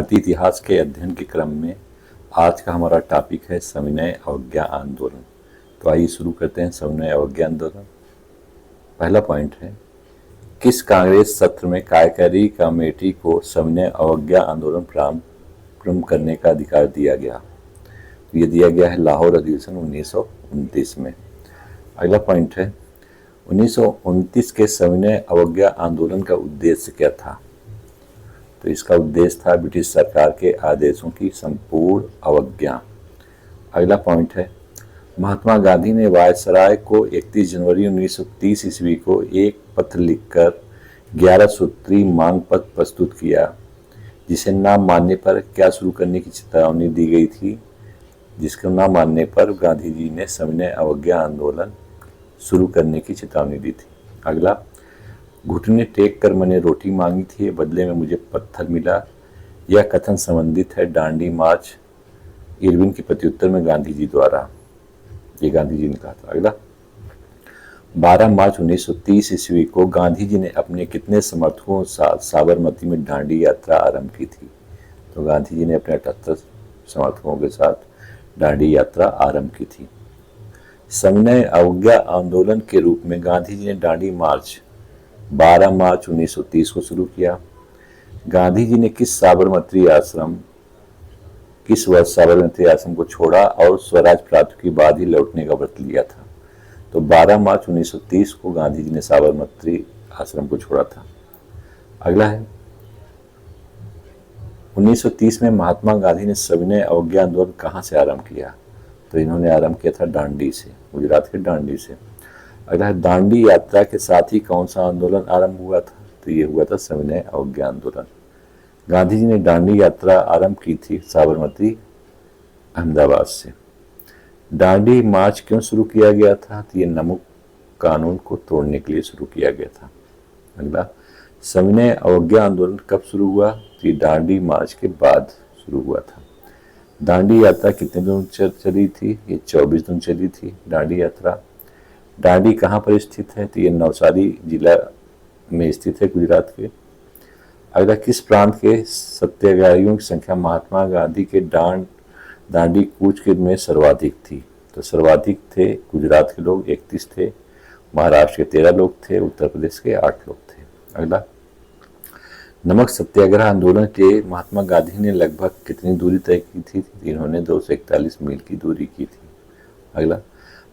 भारतीय इतिहास के अध्ययन के क्रम में आज का हमारा टॉपिक है सविनय अवज्ञा आंदोलन। तो आइए शुरू करते हैं सविनय अवज्ञा आंदोलन। पहला पॉइंट है, किस कांग्रेस सत्र में कार्यकारी कमेटी को सविनय अवज्ञा आंदोलन प्रारंभ करने का अधिकार दिया गया? तो ये दिया गया है लाहौर अधिवेशन 1929 में। अगला पॉइंट है, 1929 के सविनय अवज्ञा आंदोलन का उद्देश्य क्या था? तो इसका उद्देश्य था ब्रिटिश सरकार के आदेशों की संपूर्ण अवज्ञा। अगला पॉइंट है, महात्मा गांधी ने वायसराय को 31 जनवरी 1930 ईस्वी को एक पत्र लिखकर 11 सूत्री मांग पत्र प्रस्तुत किया, जिसे न मानने पर क्या शुरू करने की चेतावनी दी गई थी। जिसको न मानने पर गांधी जी ने सविनय अवज्ञा आंदोलन शुरू करने की चेतावनी दी थी। अगला, घुटने टेक कर मैंने रोटी मांगी थी, बदले में मुझे पत्थर मिला। यह कथन संबंधित है डांडी मार्च इरविन के प्रत्युत्तर में गांधी जी द्वारा, ये गांधी जी ने कहा था। अगला, 12 मार्च 1930 ईस्वी को गांधी जी ने अपने कितने समर्थकों के साथ साबरमती में डांडी यात्रा आरंभ की थी? तो गांधी जी ने अपने 78 समर्थकों के साथ डांडी यात्रा आरंभ की थी। सविनय अवज्ञा आंदोलन के रूप में गांधी जी ने डांडी मार्च 12 मार्च 1930 को शुरू किया। गांधी जी ने किस वर्ष साबरमती आश्रम को छोड़ा और स्वराज प्राप्ति के बाद ही लौटने का व्रत लिया था? तो 12 मार्च 1930 को गांधी जी ने साबरमती आश्रम को छोड़ा था। अगला है, 1930 में महात्मा गांधी ने सविनय अवज्ञा आंदोलन कहाँ से आरंभ किया? तो इन्होंने आरंभ किया था दांडी से, गुजरात के दांडी से। अगला है, दांडी यात्रा के साथ ही कौन सा आंदोलन आरंभ हुआ था? तो ये हुआ था सविनय अवज्ञा आंदोलन। गांधी जी ने दांडी यात्रा आरंभ की थी साबरमती अहमदाबाद से। दांडी मार्च क्यों शुरू किया गया था? तो ये नमक कानून को तोड़ने के लिए शुरू किया गया था। अगला, सविनय अवज्ञा आंदोलन कब शुरू हुआ? तो ये दांडी मार्च के बाद शुरू हुआ था। दांडी यात्रा कितने दिन चली थी? ये 24 दिन चली थी दांडी यात्रा। दांडी कहाँ पर स्थित है? तो ये नवसारी जिला में स्थित है, गुजरात के। अगला, किस प्रांत के सत्याग्रहियों की संख्या महात्मा गांधी के दांडी कूच के में सर्वाधिक थी? तो सर्वाधिक थे गुजरात के लोग, 31 थे। महाराष्ट्र के 13 लोग थे। उत्तर प्रदेश के 8 लोग थे। अगला, नमक सत्याग्रह आंदोलन के महात्मा गांधी ने लगभग कितनी दूरी तय की थी? इन्होंने 241 मील की दूरी की थी। अगला,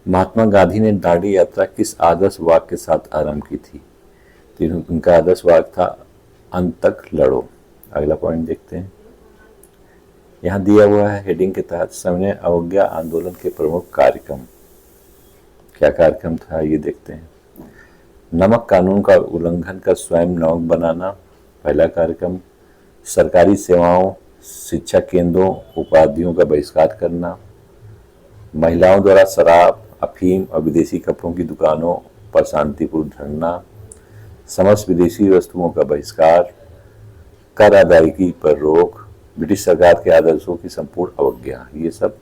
महात्मा गांधी ने दांडी यात्रा किस आदर्श वाक्य के साथ आरंभ की थी? तो उनका आदर्श वाक्य था, अंत तक लड़ो। अगला पॉइंट देखते हैं, यहाँ दिया हुआ है हेडिंग के तहत सविनय अवज्ञा आंदोलन के प्रमुख कार्यक्रम। क्या कार्यक्रम था ये देखते हैं। नमक कानून का उल्लंघन कर स्वयं नमक बनाना, पहला कार्यक्रम। सरकारी सेवाओं, शिक्षा केंद्रों, उपाधियों का बहिष्कार करना। महिलाओं द्वारा शराब, अफीम और विदेशी कपड़ों की दुकानों पर शांतिपूर्ण धरना। समस्त विदेशी वस्तुओं का बहिष्कार। कर अदायगी पर रोक। ब्रिटिश सरकार के आदर्शों की संपूर्ण अवज्ञा। ये सब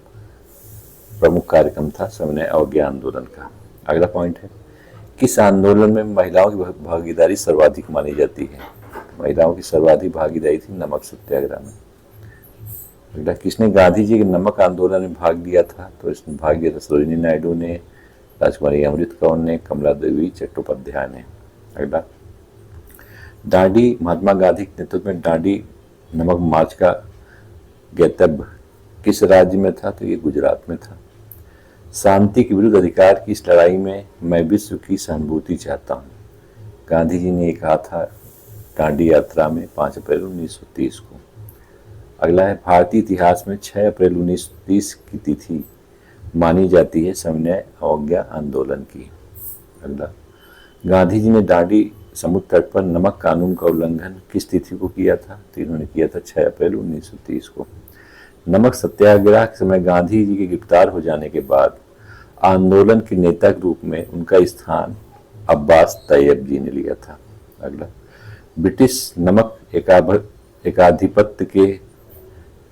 प्रमुख कार्यक्रम था सविनय अवज्ञा आंदोलन का। अगला पॉइंट है, किस आंदोलन में महिलाओं की भागीदारी सर्वाधिक मानी जाती है? महिलाओं की सर्वाधिक भागीदारी थी नमक सत्याग्रह में। अगला, किसने गांधी जी के नमक आंदोलन में भाग लिया था? तो इसमें भाग लिया था सरोजिनी नायडू ने, राजकुमारी अमृत कौर ने, कमला देवी चट्टोपाध्याय ने। अगला, दांडी, महात्मा गांधी के नेतृत्व में दांडी नमक मार्च का गंतव्य किस राज्य में था? तो ये गुजरात में था। शांति के विरुद्ध अधिकार की इस लड़ाई में मैं विश्व की सहानुभूति चाहता हूँ। गांधी जी ने ये कहा था दांडी यात्रा में 5 अप्रैल 1930 को। अगला है, भारतीय इतिहास में 6 अप्रैल 1930 की तिथि मानी जाती है सविनय अवज्ञा आंदोलन की। अगला, गांधी जी ने दांडी समुद्र तट पर नमक कानून का उल्लंघन किस तिथि को किया था? तो इन्होंने किया था 6 अप्रैल 1930 को। नमक सत्याग्रह के समय गांधी जी के गिरफ्तार हो जाने के बाद आंदोलन के नेता के रूप में उनका स्थान अब्बास तैयब जी ने लिया था। अगला, ब्रिटिश नमक एकाधिपत्य के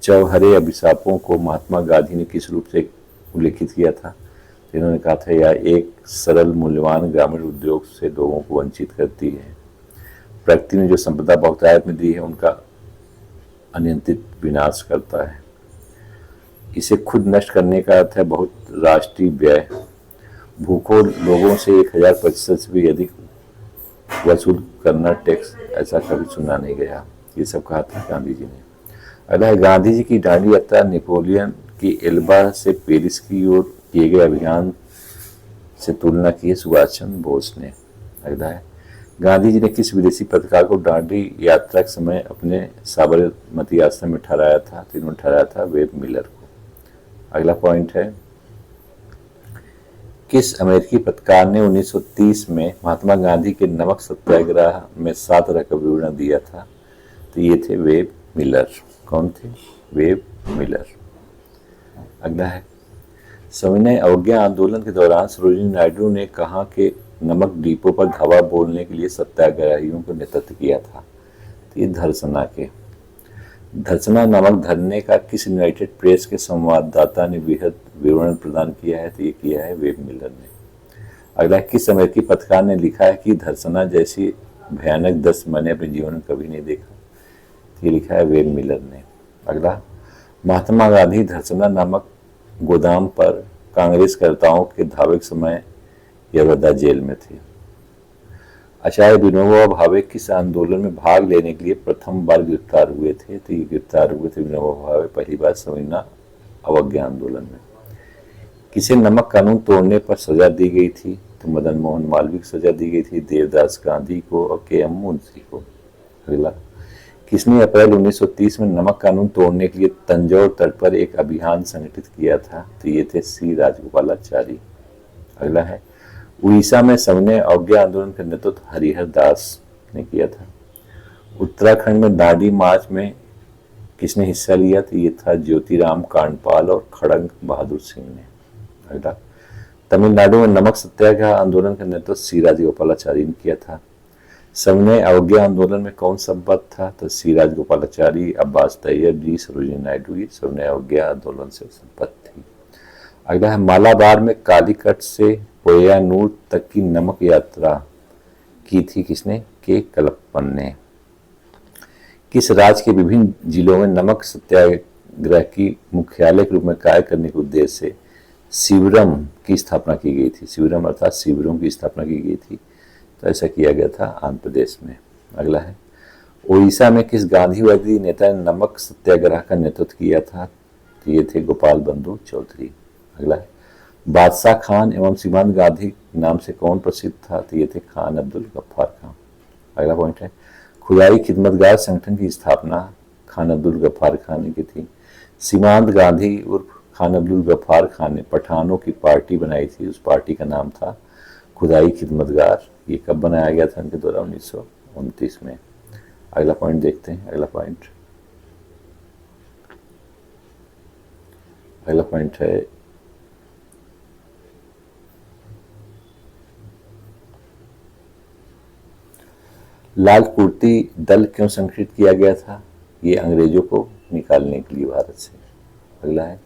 चौहरे अभिशापों को महात्मा गांधी ने किस रूप से उल्लेखित किया था? इन्होंने कहा था, यह एक सरल मूल्यवान ग्रामीण उद्योग से लोगों को वंचित करती है। प्रकृति ने जो संपदा बहुतायत में दी है उनका अनियंत्रित विनाश करता है। इसे खुद नष्ट करने का अर्थ है बहुत राष्ट्रीय व्यय, भूखों लोगों से 1000% से भी अधिक वसूल करना टैक्स, ऐसा कभी सुना नहीं गया। ये सब कहा था गांधी जी ने। अगला है गांधी जी की दांडी यात्रा नेपोलियन की एल्बा से पेरिस की ओर किए गए अभियान से तुलना की है सुभाष चंद्र बोस ने। अगला है गांधी जी ने किस विदेशी पत्रकार को दांडी यात्रा के समय अपने साबरमती आश्रम में ठहराया था? तो इन्होंने ठहराया था वेब मिलर को। अगला पॉइंट है किस अमेरिकी पत्रकार ने 1930 में महात्मा गांधी के नमक सत्याग्रह में 7 तरह का विवरण दिया था? तो ये थे वेब मिलर। कौन थे? Web Miller. अगला है सविनय अवज्ञा आंदोलन के दौरान सरोजिनी नायडू ने कहा कि नमक डिपो पर धावा बोलने के लिए सत्याग्रहियों को नेतृत्व किया था? तो ये धरसना के। धरसना नमक धरने का किस यूनाइटेड प्रेस के संवाददाता ने बेहद विवरण प्रदान किया है? तो ये किया है वेब मिलर ने। अगला किस अमेरिकी पत्रकार ने लिखा है कि धरसना जैसी भयानक दस्त मैंने अपने जीवन में कभी नहीं देखा? तो ये लिखा है वेब मिलर ने। अगला महात्मा गांधी धरसना नामक गोदाम पर कांग्रेसकर्ताओं के धावे के समय यरवदा जेल में थे। आचार्य विनोबा भावे किस आंदोलन में भाग लेने के लिए प्रथम बार गिरफ्तार हुए थे? तो ये गिरफ्तार हुए थे विनोबा भावे पहली बार सविनय अवज्ञा आंदोलन में। किसे नमक कानून तोड़ने पर सजा दी गई थी? तो मदन मोहन मालवीय को सजा दी गई थी, देवदास गांधी को और के एम मुंशी को। अगला किसने अप्रैल 1930 में नमक कानून तोड़ने के लिए तंजौर तट पर एक अभियान संगठित किया था? तो ये थे सी राजगोपालाचारी। अगला है उड़ीसा में सविनय अवज्ञा आंदोलन का नेतृत्व हरिहर दास ने किया था। उत्तराखंड में दांडी मार्च में किसने हिस्सा लिया? तो ये था ज्योतिराम कांडपाल और खड़ग बहादुर सिंह ने। अगला तमिलनाडु में नमक सत्याग्रह आंदोलन का नेतृत्व सी राजगोपालाचारी ने किया था। सविनय अवज्ञा आंदोलन में कौन संबद्ध था? तो सी राजगोपालाचारी, अब्बास तैयब जी, सरोजिनी नायडू ये सविनय अवज्ञा आंदोलन से संबद्ध थी। अगला है मालाबार में कालीकट से पोयनूर तक की नमक यात्रा की थी किसने? के कलप्पन ने। किस राज्य के विभिन्न जिलों में नमक सत्याग्रह की मुख्यालय के रूप में कार्य करने के उद्देश्य से शिविरम की स्थापना की गई थी? शिविरम अर्थात शिविरों की स्थापना की गई थी। तो ऐसा किया गया था आंध्र प्रदेश में। अगला है उड़ीसा में किस गांधीवादी नेता ने नमक सत्याग्रह का नेतृत्व किया था? तो ये थे गोपाल बंधु चौधरी। अगला है बादशाह खान एवं सीमांत गांधी नाम से कौन प्रसिद्ध था? तो ये थे खान अब्दुल गफ्फार खान। अगला पॉइंट है खुदाई खिदमतगार संगठन की स्थापना खान अब्दुल गफ्फार खान ने की थी। सीमांत गांधी उर्फ खान अब्दुल गफ्फार खान ने पठानों की पार्टी बनाई थी, उस पार्टी का नाम था खुदाई खिदमतगार। ये कब बनाया गया था? उनके द्वारा 1929 में। अगला पॉइंट देखते हैं। अगला पॉइंट है लाल कुर्ती दल क्यों संगठित किया गया था? ये अंग्रेजों को निकालने के लिए भारत से। अगला है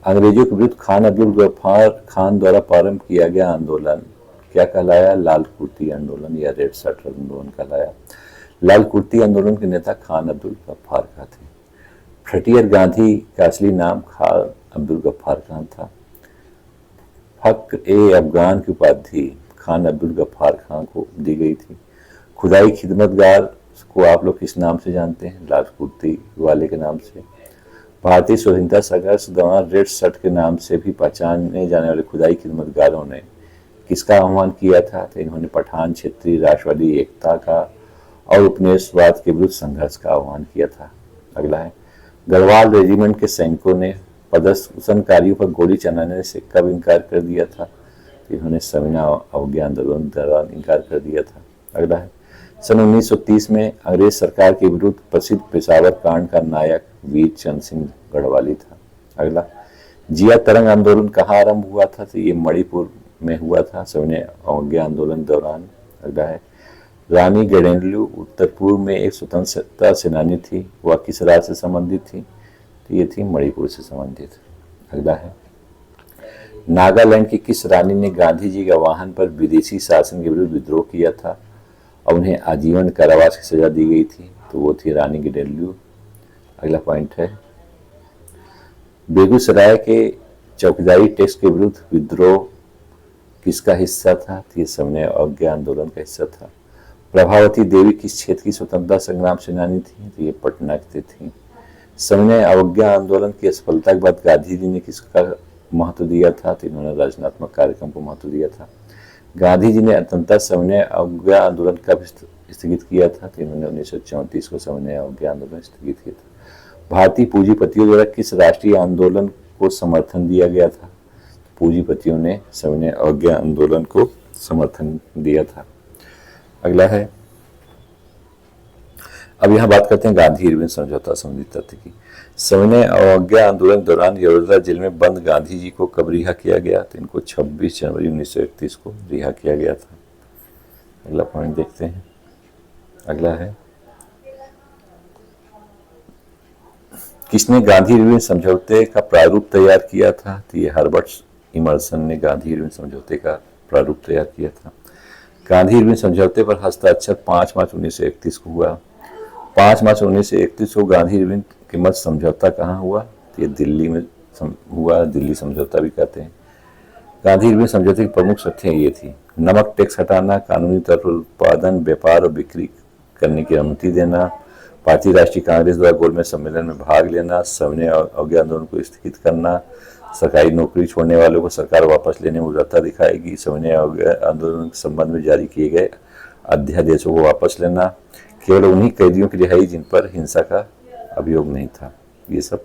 अंग्रेजों के विरुद्ध खान अब्दुल गफ्फार खान द्वारा प्रारंभ किया गया आंदोलन क्या कहलाया? लाल कुर्ती आंदोलन या रेड शर्ट आंदोलन कहलाया। लाल कुर्ती आंदोलन के नेता खान अब्दुल गफ्फार खान थे। फ्रंटियर गांधी का असली नाम खान अब्दुल गफ्फार खान था। फक्र ए अफगान की उपाधि खान अब्दुल गफ्फार खान को दी गई थी। खुदाई खिदमतगार को आप लोग किस नाम से जानते हैं? लाल कुर्ती वाले के नाम से। भारतीय स्वतंत्रता संघर्ष के दौरान रेड शर्ट के नाम से भी पहचाने जाने वाले खुदाई खिदमतगारों ने किसका आह्वान किया था? तो इन्होंने पठान क्षेत्रीय राष्ट्रवादी एकता का और उपनिवेशवाद के विरुद्ध संघर्ष का आह्वान किया था। अगला है गढ़वाल रेजिमेंट के सैनिकों ने प्रदर्शनकारियों पर गोली चलाने से कब इनकार कर दिया था? तो इन्होंने सविनय अवज्ञा आंदोलन दौरान इनकार कर दिया था। अगला है सन 1930 में अंग्रेज सरकार के विरुद्ध प्रसिद्ध पेशावर कांड का नायक वीर चंद सिंह गढ़वाली था। अगला जिया तरंग आंदोलन कहाँ आरंभ हुआ था? तो ये मणिपुर में हुआ था सविनय अवज्ञा आंदोलन दौरान। अगला है रानी गडेनलू उत्तर पूर्व में एक स्वतंत्रता सेनानी थी, वह किस राज्य से संबंधित थी? तो ये थी मणिपुर से संबंधित। अगला है नागालैंड की किस रानी ने गांधी जी के आह्वान पर विदेशी शासन के विरुद्ध विद्रोह किया था और उन्हें आजीवन कारावास की सजा दी गई थी? तो वो थी रानी गडेनलू। अगला पॉइंट है, बेगूसराय के चौकीदारी टैक्स के विरुद्ध विद्रोह किसका हिस्सा था? तो ये सविनय अवज्ञा आंदोलन का हिस्सा था। प्रभावती देवी किस क्षेत्र की स्वतंत्रता संग्राम सेनानी थी? तो ये पटना की थी। सविनय अवज्ञा आंदोलन की असफलता के बाद गांधी जी ने किसका महत्व दिया था? तो इन्होंने रचनात्मक कार्यक्रम को महत्व दिया था। गांधी जी ने अंततः सविनय अवज्ञा आंदोलन कब स्थगित किया था? तो इन्होंने 1934 को सविनय अवज्ञा आंदोलन स्थगित किया था। भारतीय पूंजीपतियों द्वारा किस राष्ट्रीय आंदोलन को समर्थन दिया गया था? पूंजीपतियों ने सविनय अवज्ञा आंदोलन को समर्थन दिया था। अगला है, अब यहाँ बात करते हैं गांधी इरविन समझौता संबंधी तथ्य की। सविनय अवज्ञा आंदोलन के दौरान यड़ोदरा जेल में बंद गांधी जी को कब रिहा किया गया? तो इनको 26 जनवरी 1931 को रिहा किया गया था। अगला पॉइंट देखते हैं। अगला है, किसने गांधी इरविन समझौते का प्रारूप तैयार किया था? तो ये हर्बर्ट इमर्सन ने गांधी इरविन समझौते का प्रारूप तैयार किया था। गांधी इरविन समझौते पर हस्ताक्षर 5 मार्च 1931 को हुआ। 5 मार्च 1931 को गांधी इरविन के मध्य समझौता कहाँ हुआ? तो ये दिल्ली में हुआ, दिल्ली समझौता भी कहते हैं। गांधी इरविन समझौते की प्रमुख शर्तें ये थी, नमक टैक्स हटाना, कानूनी तौर पर उत्पादन, व्यापार और बिक्री करने की अनुमति देना, भारतीय राष्ट्रीय कांग्रेस द्वारा गोलमेज सम्मेलन में भाग लेना, सविनय अवज्ञा आंदोलन को स्थगित करना, सरकारी नौकरी छोड़ने वालों को सरकार वापस लेने में उदारता दिखाएगी, सविनय अवज्ञा आंदोलन के संबंध में जारी किए गए अध्यादेशों को वापस लेना, केवल उन्हीं कैदियों की रिहाई जिन पर हिंसा का अभियोग नहीं था। ये सब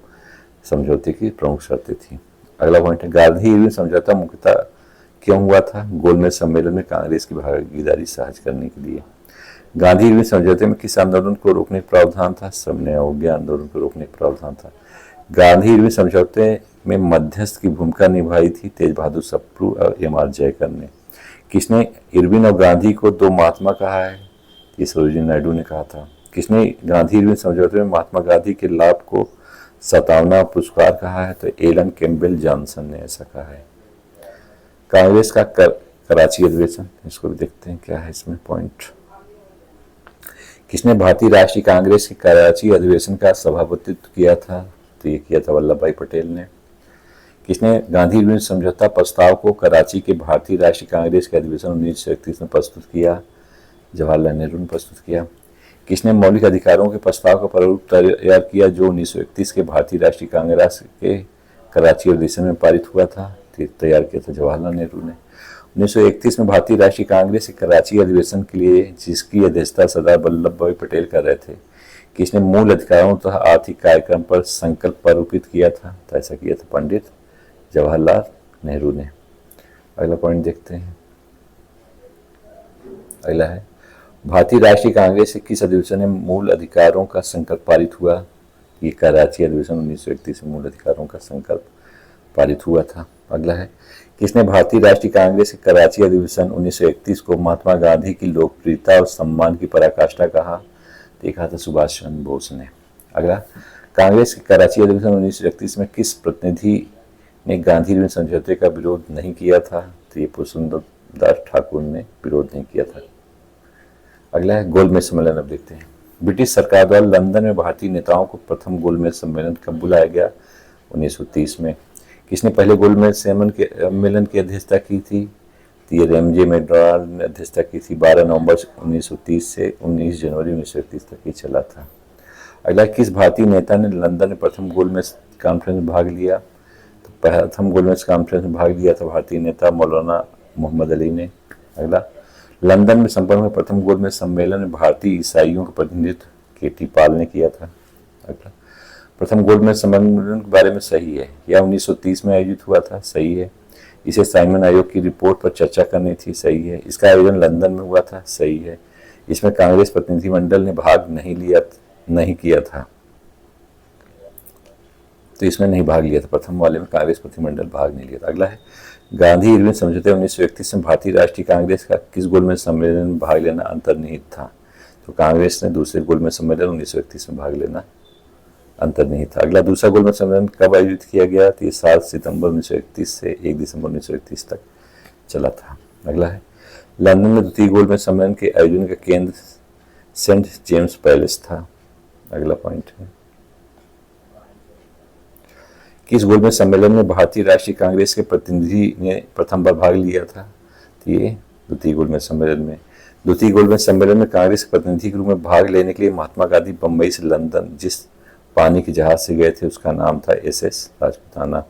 समझौते की प्रमुख शर्तें थी। अगला पॉइंट है, गांधी इरविन समझौता मुख्यतः क्यों हुआ था? गोलमेज सम्मेलन में कांग्रेस की भागीदारी सहज करने के लिए। गांधी इरविन समझौते में किस आंदोलन को रोकने का प्रावधान था? सविनय अवज्ञा आंदोलन को रोकने का प्रावधान था। गांधी इरविन समझौते में मध्यस्थ की भूमिका निभाई थी तेज बहादुर सप्रू और एम.आर. जयकर ने। किसने इरविन और गांधी को दो महात्मा कहा है? ये सरोजिनी नायडू ने कहा था। किसने गांधी इरविन समझौते में महात्मा गांधी के लाभ को 57वां पुरस्कार कहा है? तो एलन कैम्पबेल जॉनसन ने ऐसा कहा है। कांग्रेस का कराची अधिवेशन, इसको भी देखते हैं क्या है इसमें पॉइंट। किसने भारतीय राष्ट्रीय कांग्रेस के कराची अधिवेशन का सभापतित्व किया था? तो ये किया था वल्लभ भाई पटेल ने। किसने गांधी इरविन समझौता प्रस्ताव को कराची के भारतीय राष्ट्रीय कांग्रेस के अधिवेशन 1931 में प्रस्तुत किया? जवाहरलाल नेहरू ने प्रस्तुत किया। किसने मौलिक अधिकारों के प्रस्ताव का प्रारूप तैयार किया जो 1931 के भारतीय राष्ट्रीय कांग्रेस के कराची अधिवेशन में पारित हुआ था? तैयार किया था जवाहरलाल नेहरू ने। 1931 में भारतीय राष्ट्रीय कांग्रेस के कराची अधिवेशन के लिए जिसकी अध्यक्षता सरदार वल्लभ भाई पटेल कर रहे थे, किसने मूल अधिकारों तथा आर्थिक कार्यक्रम पर संकल्प प्रारूपित किया था? तो ऐसा किया था पंडित जवाहरलाल नेहरू ने। अगला पॉइंट देखते हैं। अगला है, भारतीय राष्ट्रीय कांग्रेस के किस अधिवेशन में मूल अधिकारों का संकल्प पारित हुआ? ये कराची अधिवेशन 1931 में मूल अधिकारों का संकल्प पारित हुआ था। अगला है, किसने भारतीय राष्ट्रीय कांग्रेस के कराची अधिवेशन 1931 को महात्मा गांधी की लोकप्रियता और सम्मान की पराकाष्ठा कहा? देखा था सुभाष चंद्र बोस ने। अगला, कांग्रेस के कराची अधिवेशन 1931 में किस प्रतिनिधि ने गांधी इरविन समझौते का विरोध नहीं किया था? तो ये पुरुषोत्तम दास ठाकुर ने विरोध नहीं किया था। अगला है गोलमेज सम्मेलन। अब देखते हैं, ब्रिटिश सरकार द्वारा लंदन में भारतीय नेताओं को प्रथम गोलमेज सम्मेलन कब बुलाया गया? 1930 में। किसने पहले गोलमेज सम्मेलन की अध्यक्षता की थी? तो ये रेमजे मैकडॉनल्ड ने अध्यक्षता की थी। 12 नवंबर 1930 से 19 जनवरी 1931 तक ये चला था। अगला, किस भारतीय नेता ने लंदन में प्रथम गोलमेज कॉन्फ्रेंस में भाग लिया? तो प्रथम गोलमेज कॉन्फ्रेंस में भाग लिया था भारतीय नेता मौलाना मोहम्मद अली ने। अगला, लंदन में संपन्न हुए प्रथम गोलमेज सम्मेलन में भारतीय ईसाइयों का प्रतिनिधित्व के.टी. पाल ने किया था। अगला, प्रथम गोलमेज सम्मेलन के बारे में सही है, यह 1930 में आयोजित हुआ था। सही है। इसे साइमन आयोग की रिपोर्ट पर चर्चा करनी थी। सही है। इसका आयोजन लंदन में हुआ था। सही है। इसमें कांग्रेस प्रतिनिधिमंडल ने भाग नहीं किया था, तो इसमें नहीं भाग लिया था। प्रथम वाले में कांग्रेस प्रतिनिधिमंडल भाग नहीं लिया था। अगला है, गांधी इरविन समझौते 1931 में भारतीय राष्ट्रीय कांग्रेस का किस गोलमेज सम्मेलन में भाग लेना अंतर्निहित था? तो कांग्रेस ने दूसरे गोलमेज सम्मेलन 1931 में भाग लेना अंतर्निहित था। अगला, दूसरा गोलमेज सम्मेलन कब आयोजित किया गया? तो ये 7 सितंबर 1931 से 1 दिसंबर 1931 तक चला था। अगला है, लंदन में द्वितीय गोलमेज सम्मेलन के आयोजन का केंद्र सेंट जेम्स पैलेस था। अगला पॉइंट है, किस गोलमेज सम्मेलन में भारतीय राष्ट्रीय कांग्रेस के प्रतिनिधि ने प्रथम बार भाग लिया था? तो ये द्वितीय गोलमेज सम्मेलन में। द्वितीय गोलमेज सम्मेलन में कांग्रेस के प्रतिनिधि के रूप में भाग लेने के लिए महात्मा गांधी बंबई से लंदन जिस पानी के जहाज से गए थे उसका नाम था SS राजपुताना।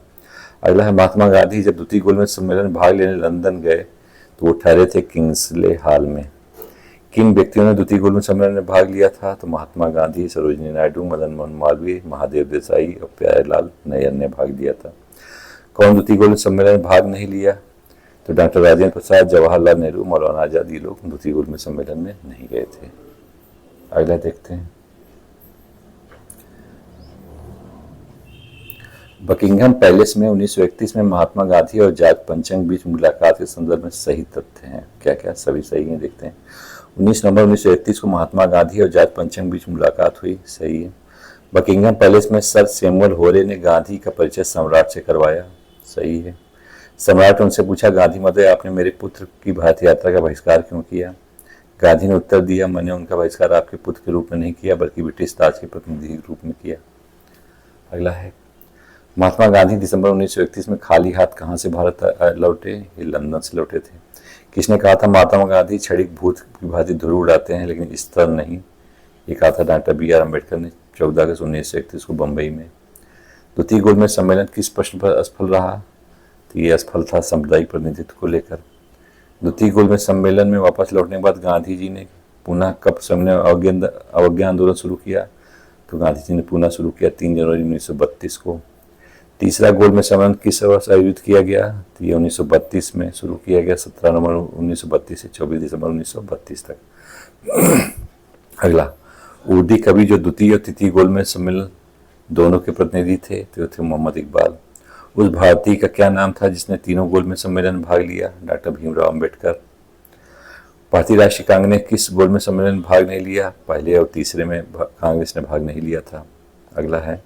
अगला है, महात्मा गांधी जब द्वितीय गोलमेज सम्मेलन में भाग लेने लंदन गए तो वो ठहरे थे किंग्सले हॉल में। किन व्यक्तियों ने द्वितीय गोलमेज सम्मेलन में भाग लिया था? तो महात्मा गांधी, सरोजिनी नायडू, मदन मोहन मालवीय, महादेव देसाई और प्यारेलाल नैयर ने भाग लिया था। कौन द्वितीय गोलमेज सम्मेलन में भाग नहीं लिया? तो डॉक्टर राजेंद्र प्रसाद, जवाहरलाल नेहरू, मौलाना आजाद, ये लोग द्वितीय गोलमेज सम्मेलन में नहीं गए थे। अगला देखते हैं, बकिंघम पैलेस में 1931 में महात्मा गांधी और जॉर्ज पंचंग बीच मुलाकात के संदर्भ में सही तथ्य हैं। क्या क्या? सभी सही हैं, देखते हैं। 19 नवंबर 1931 को महात्मा गांधी और जॉर्ज पंचंग बीच मुलाकात हुई, सही है। बकिंघम पैलेस में सर सैमुअल होरे ने गांधी का परिचय सम्राट से करवाया, सही है। सम्राट ने उनसे पूछा, गांधी महोदय आपने मेरे पुत्र की भारत यात्रा का बहिष्कार क्यों किया? गांधी ने उत्तर दिया, मैंने उनका बहिष्कार आपके पुत्र के रूप में नहीं किया बल्कि ब्रिटिश ताज के प्रतिनिधि के रूप में किया। अगला है, महात्मा गांधी दिसंबर 1931 में खाली हाथ कहाँ से भारत लौटे? ये लंदन से लौटे थे। किसने कहा था महात्मा गांधी क्षणिक भूत की भांति धुरी उड़ाते हैं लेकिन इस तरह नहीं? ये कहा था डॉक्टर BR अम्बेडकर ने 14 अगस्त 1931 को बम्बई में। द्वितीय गोलमेज सम्मेलन किस प्रश्न पर असफल रहा? तो ये असफल था सामुदायिक प्रतिनिधित्व को लेकर। द्वितीय गोलमेज सम्मेलन में वापस लौटने के बाद गांधी जी ने पुनः कब सविनय अवज्ञा आंदोलन शुरू किया? तो गांधी जी ने पुनः शुरू किया 3 जनवरी 1932 को। तीसरा गोलमेज सम्मेलन किस वर्ष आयोजित किया गया? तो ये 1932 में शुरू किया गया, 17 नवंबर 1932 से 24 दिसंबर 1932 तक। अगला, उर्दी कवि जो द्वितीय और तृतीय गोलमेज सम्मेलन दोनों के प्रतिनिधि थे तो थे मोहम्मद इकबाल। उस भारतीय का क्या नाम था जिसने तीनों गोलमेज सम्मेलन में भाग लिया? डॉक्टर भीमराव अम्बेडकर। भारतीय राष्ट्रीय कांग्रेस ने किस गोलमेज सम्मेलन में भाग नहीं लिया? पहले और तीसरे में कांग्रेस ने भाग नहीं लिया था। अगला है,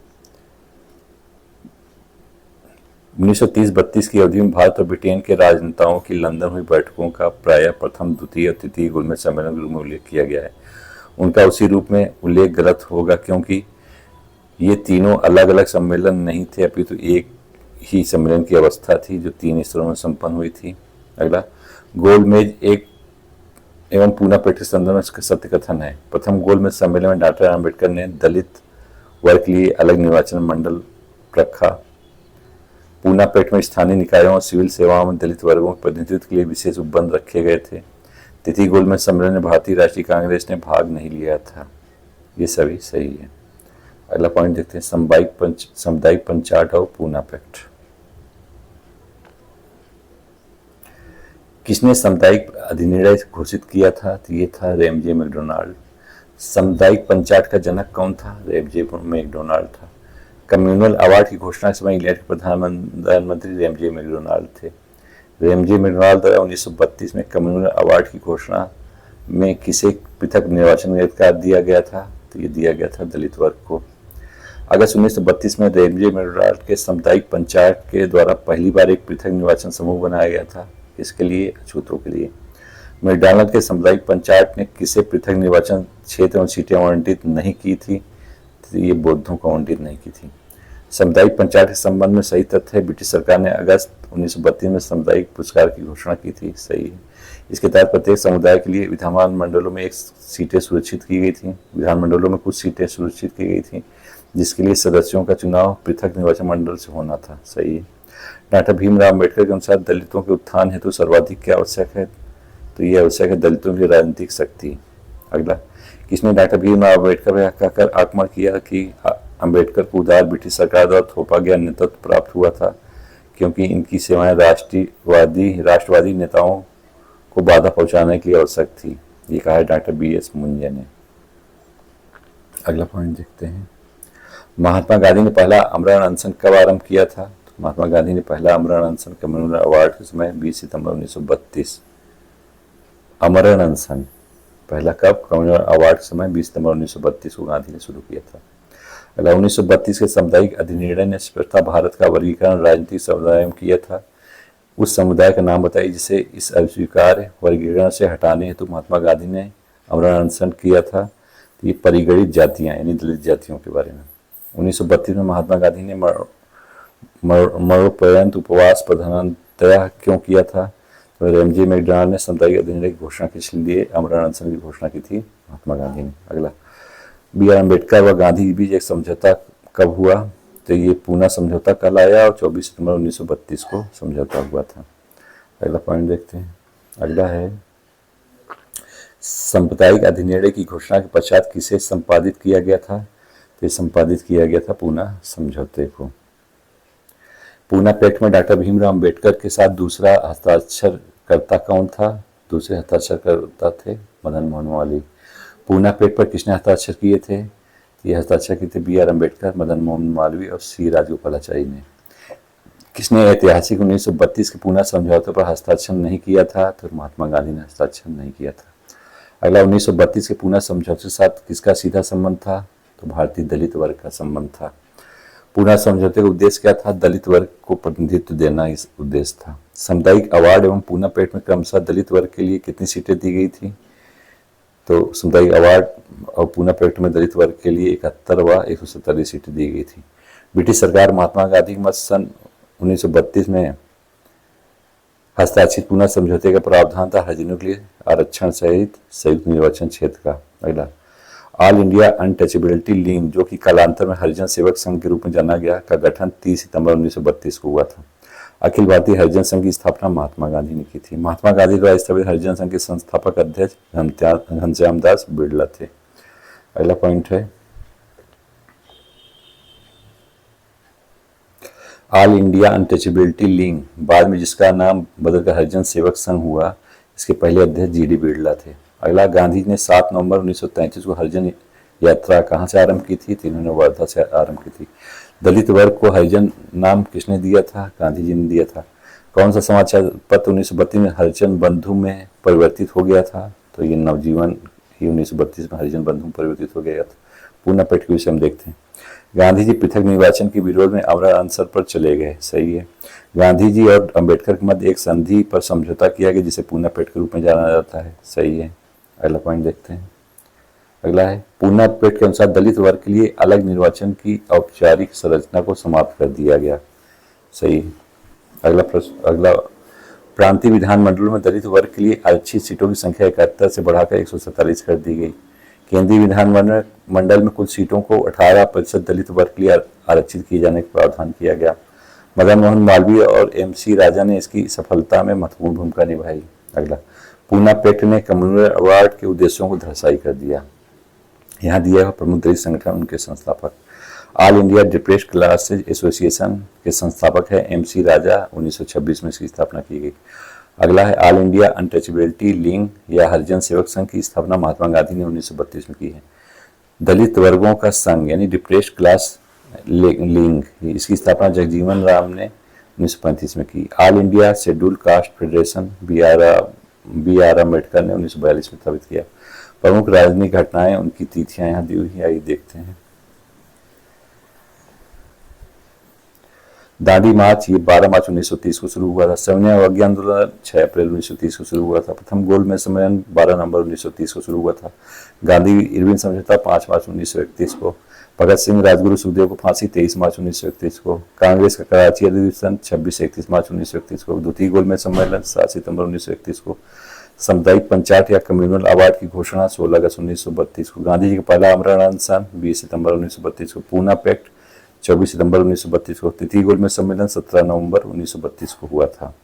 1930-32 की अवधि में भारत और ब्रिटेन के राजनेताओं की लंदन हुई बैठकों का प्रायः प्रथम, द्वितीय और तृतीय गोलमेज सम्मेलन के रूप में उल्लेख किया गया है। उनका उसी रूप में उल्लेख गलत होगा क्योंकि ये तीनों अलग अलग सम्मेलन नहीं थे अपितु एक ही सम्मेलन की अवस्था थी जो 3 स्तरों में संपन्न हुई थी। अगला, गोलमेज एक एवं पूना पेट के संदर्भ में सत्य कथन है। प्रथम गोलमेज सम्मेलन में डॉक्टर अम्बेडकर ने दलित वर्ग के लिए अलग निर्वाचन मंडल रखा। पूना पेट में स्थानीय निकायों और सिविल सेवाओं में दलित वर्गों के प्रतिनिधित्व के लिए विशेष उपबंध रखे गए थे। तृतीय गोलमेज सम्मेलन में भारतीय राष्ट्रीय कांग्रेस ने भाग नहीं लिया था। ये सभी सही है। अगला पॉइंट देखते हैं, सामुदायिक पंचायत और पूना पैक्ट। किसने सामुदायिक अधिनिर्णय घोषित किया था? तो ये था रैमजे मैकडोनाल्ड। सामुदायिक पंचायत का जनक कौन था? रैमजे मैकडोनाल्ड था। कम्युनल अवार्ड की घोषणा के समय इंग्लैंड के प्रधानमंत्री रैमजे मैकडोनाल्ड थे। रैमजे मैकडोनाल्ड द्वारा 1932 में कम्युनल अवार्ड की घोषणा में किसे पृथक निर्वाचन अधिकार दिया गया था? तो ये दिया गया था दलित वर्ग को। अगस्त 1932 में रैमजे मैकडोनाल्ड के सामुदायिक पंचायत के द्वारा पहली बार एक पृथक निर्वाचन समूह बनाया गया था। इसके लिए अछूतों के लिए। मैकडोनाल्ड के सामुदायिक पंचायत ने किसे पृथक निर्वाचन क्षेत्र और सीटें आवंटित नहीं की थी? तो ये बौद्धों को आवंटित नहीं की थी। सामुदायिक पंचायत के संबंध में सही तथ्य है, ब्रिटिश सरकार ने अगस्त 1932 में सामुदायिक पुरस्कार की घोषणा की थी, सही है। इसके तहत प्रत्येक समुदाय के लिए विधानसभा मंडलों में एक सीटें सुरक्षित की गई थी। विधानमंडलों में कुछ सीटें सुरक्षित की गई थी जिसके लिए सदस्यों का चुनाव पृथक निर्वाचन मंडल से होना था, सही है। डॉक्टर भीमराव अम्बेडकर के अनुसार दलितों के उत्थान हेतु सर्वाधिक क्या आवश्यक है? तो ये आवश्यक है दलितों की राजनीतिक शक्ति। अगला, किसने डॉक्टर भीमराव अम्बेडकर पर कहकर आक्रमण किया कि अम्बेडकर को उदार ब्रिटिश सरकार द्वारा थोपा गया नेतृत्व प्राप्त हुआ था क्योंकि इनकी सेवाएं राष्ट्रवादी नेताओं को बाधा पहुंचाने के लिए आवश्यक थी? ये कहा है डॉक्टर BS मुंजे ने। अगला पॉइंट देखते हैं, महात्मा गांधी ने पहला आमरण अनशन कब आरंभ किया था? तो महात्मा गांधी ने पहला आमरण अनशन कम्युनल अवार्ड के समय 20 सितंबर 1932। आमरण अनशन पहला कब? कम्युनल अवार्ड के समय 20 सितंबर 1932 को गांधी ने शुरू किया था। अगला, 1932 के सामुदायिक अधिनिर्णय ने स्पष्टता भारत का वर्गीकरण राजनीतिक समुदाय में किया था। उस समुदाय का नाम बताइए जिसे इस अस्वीकार्य वर्गीकरण से हटाने हेतु महात्मा गांधी ने आमरण अनशन किया था। तो ये परिगणित जातियां यानी दलित जातियों के बारे में। 1932 में महात्मा गांधी ने मरणोपर्यंत उपवास प्रधानतया क्यों किया था? तो रेमजी मैकडॉनल्ड ने सामुदायिक अधिनियम की घोषणा किस लिए अमरण अनशन की घोषणा की थी? महात्मा गांधी ने। अगला, बी आर अम्बेडकर व गांधी के बीच एक समझौता कब हुआ? तो ये पूना समझौता कल आया और 24 सितंबर 1932 को समझौता हुआ था। अगला पॉइंट देखते हैं। अगला है, सांप्रदायिक अधिनियम की घोषणा के पश्चात किसे संपादित किया गया था? तो संपादित किया गया था पूना समझौते को। पूना पैक्ट में डॉक्टर भीमराव अम्बेडकर के साथ दूसरा हस्ताक्षरकर्ता कौन था? दूसरे हस्ताक्षरकर्ता थे मदन मोहन मालवीय। पूना पैक्ट पर किसने हस्ताक्षर किए थे? ये हस्ताक्षर किए थे बी आर अम्बेडकर, मदन मोहन मालवीय और सी राजगोपालाचारी ने। किसने ऐतिहासिक 1932 के पूना समझौते पर हस्ताक्षर नहीं किया था? तो महात्मा गांधी ने हस्ताक्षर नहीं किया था। अगला, 1932 के पूना समझौते के साथ किसका सीधा संबंध था? तो भारतीय दलित वर्ग का संबंध था। पूना समझौते का उद्देश्य क्या था? दलित वर्ग को प्रतिनिधित्व देना इस उद्देश्य था। सामुदायिक अवार्ड एवं पूना पैक्ट में क्रमशः दलित वर्ग के लिए कितनी सीटें दी गई थी? तो सामुदायिक अवार्ड और पूना पैक्ट में दलित वर्ग के लिए 71 व 170 सीटें दी गई थी। ब्रिटिश सरकार महात्मा गांधी के मत सन 1932 में हस्ताक्षरित पूना समझौते का प्रावधान था हरिजनों के लिए आरक्षण सहित संयुक्त निर्वाचन क्षेत्र का। अगला, ऑल इंडिया अनटचेबिलिटी लीग, जो कि कालांतर में हरिजन सेवक संघ के रूप में जाना गया, का गठन 30 सितंबर 1932 को हुआ था। अखिल भारतीय हरिजन संघ की स्थापना महात्मा गांधी ने की थी। महात्मा गांधी द्वारा स्थापित हरिजन संघ के संस्थापक अध्यक्ष घनश्याम दास बिड़ला थे। अगला पॉइंट है, ऑल इंडिया अनटचेबिलिटी लीग, बाद में जिसका नाम बदलकर हरिजन सेवक संघ हुआ, इसके पहले अध्यक्ष जी.डी. बिड़ला थे। अगला, गांधी ने 7 नवंबर 1933 को हरिजन यात्रा कहाँ से आरंभ की थी? तो इन्होंने वर्धा से आरंभ की थी। दलित वर्ग को हरिजन नाम किसने दिया था? गांधी जी ने दिया था। कौन सा समाचार पत्र 1932 में हरिजन बंधु में परिवर्तित हो गया था? तो ये नवजीवन ही 1932 में हरिजन बंधु में परिवर्तित हो गया था। पूना पैक्ट के विषय हम देखते हैं। गांधी जी पृथक निर्वाचन के विरोध में अमरण अनशन पर चले गए। सही है। गांधी जी और अम्बेडकर के मध्य एक संधि पर समझौता किया गया जिसे पूना पैक्ट के रूप में जाना जाता है। सही है। अगला पॉइंट देखते हैं। अगला है, पूना पैक्ट के अनुसार दलित वर्ग के लिए अलग निर्वाचन की औपचारिक संरचना को समाप्त कर दिया गया। सही है। अगला प्रश्न, अगला, प्रांतीय विधानमंडलों में दलित वर्ग के लिए आरक्षित सीटों की संख्या 71 से बढ़ाकर 147 कर दी गई। केंद्रीय विधानमंडल में कुल सीटों को 18% दलित वर्ग के लिए आरक्षित किए जाने का प्रावधान किया गया। मदन मोहन मालवीय और एम.सी. राजा ने इसकी सफलता में महत्वपूर्ण भूमिका निभाई। अगला, पूना पैक्ट ने कम्युनल अवार्ड के उद्देश्यों को धराशायी कर दिया। यहाँ दिया हुआ प्रमुख दलित संगठन, उनके संस्थापक। All India depressed classes association के संस्थापक है एम.सी. राजा। 1926 में इसकी स्थापना की गई। अगला है, ऑल इंडिया अनटचेबिलिटी लीग या हरिजन सेवक संघ की स्थापना महात्मा गांधी ने 1932 में की है। दलित वर्गों का संघ यानी डिप्रेस्ड क्लास लीग, इसकी स्थापना जगजीवन राम ने 1935 में की। All India scheduled caste federation B R Ambedkar ने 1942 में स्थापित किया। प्रमुख राजनीतिक घटनाएं, उनकी तिथियां यहाँ दी हुई है, आइए देखते हैं। दांडी मार्च, ये 12 मार्च 1930 को शुरू हुआ था। सविनय अवज्ञा आंदोलन 6 अप्रैल 1930 को शुरू हुआ था। प्रथम गोलमेज सम्मेलन 12 नवंबर 1930 को शुरू हुआ था। गांधी इरविन समझौता 5 मार्च 1931 को। भगत सिंह राजगुरु सुखदेव को फांसी 23 मार्च 1931 को। कांग्रेस का कराची अधिवेशन 26 से 31 मार्च 1931 को। द्वितीय गोलमेज सम्मेलन 7 सितंबर 1931 को। सामुदायिक पंचायत या कम्युनल अवार्ड की घोषणा 16 अगस्त 1932 को। गांधी जी का पहला आमरण अनशन 20 सितंबर 1932 को। पूना पैक्ट 24 सितंबर 1932 को। तृतीय गोलमेज सम्मेलन 17 नवंबर 1932 को हुआ था।